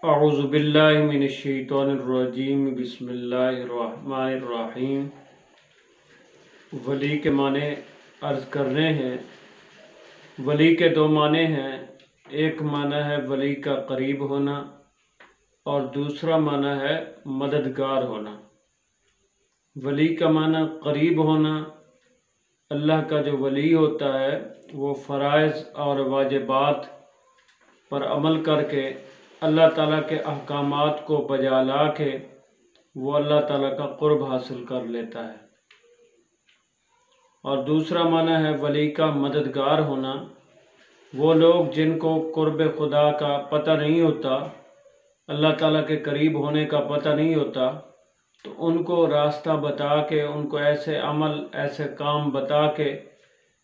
اعوذ باللہ من الشیطان الرجیم بسم اللہ الرحمن الرحیم۔ ولی کے معنی عرض کرنے ہیں۔ ولی کے دو معنی ہیں، ایک معنی ہے ولی کا قریب ہونا اور دوسرا معنی ہے مددگار ہونا۔ ولی کا معنی قریب ہونا، اللہ کا جو ولی ہوتا ہے وہ فرائض اور واجبات پر عمل کر کے اللہ تعالیٰ کے احکامات کو بجا لا کے وہ اللہ تعالیٰ کا قرب حاصل کر لیتا ہے۔ اور دوسرا معنی ہے ولی کا مددگار ہونا، وہ لوگ جن کو قرب خدا کا پتہ نہیں ہوتا، اللہ تعالیٰ کے قریب ہونے کا پتہ نہیں ہوتا، تو ان کو راستہ بتا کے، ان کو ایسے عمل ایسے کام بتا کے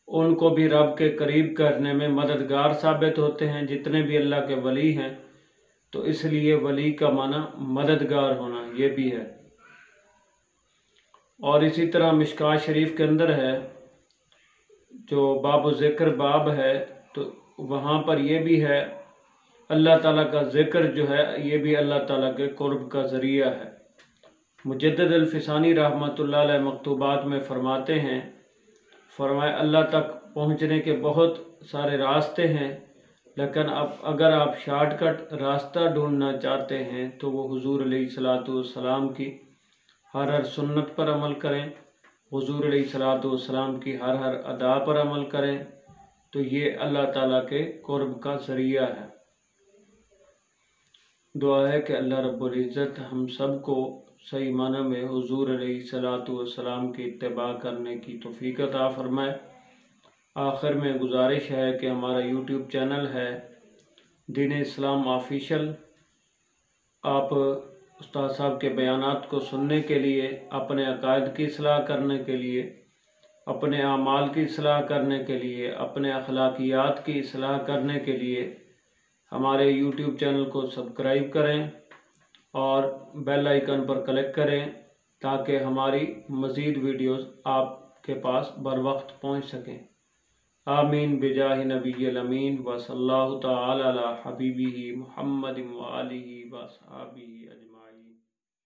ان کو بھی رب کے قریب کرنے میں مددگار ثابت ہوتے ہیں جتنے بھی اللہ کے ولی ہیں۔ تو اس لیے ولی کا معنی مددگار ہونا یہ بھی ہے۔ اور اسی طرح مشکوٰۃ شریف کے اندر ہے، جو باب ذکر باب ہے، تو وہاں پر یہ بھی ہے اللہ تعالیٰ کا ذکر جو ہے یہ بھی اللہ تعالیٰ کے قرب کا ذریعہ ہے۔ مجدد الفسانی رحمۃ اللہ علیہ مکتوبات میں فرماتے ہیں، فرمایا اللہ تک پہنچنے کے بہت سارے راستے ہیں، لیکن اگر آپ شارٹ کٹ راستہ ڈھونڈنا چاہتے ہیں تو وہ حضور علیہ الصلوۃ والسلام کی ہر سنت پر عمل کریں، حضور علیہ الصلوۃ والسلام کی ہر ادا پر عمل کریں، تو یہ اللہ تعالیٰ کے قرب کا ذریعہ ہے۔ دعا ہے کہ اللہ رب العزت ہم سب کو صحیح معنی میں حضور علیہ الصلوۃ والسلام کی اتباع کرنے کی توفیق عطا فرمائے۔ آخر میں گزارش ہے کہ ہمارا یوٹیوب چینل ہے دین اسلام آفیشل، آپ استاد صاحب کے بیانات کو سننے کے لیے، اپنے عقائد کی اصلاح کرنے کے لیے، اپنے اعمال کی اصلاح کرنے کے لیے، اپنے اخلاقیات کی اصلاح کرنے کے لیے ہمارے یوٹیوب چینل کو سبسکرائب کریں اور بیل آئیکن پر کلک کریں تاکہ ہماری مزید ویڈیوز آپ کے پاس بر وقت پہنچ سکیں۔ آمین بجاہ نبی الامین و صلی اللہ تعالی علی حبیبہ محمد و آلہ و صحابہ اجمعین۔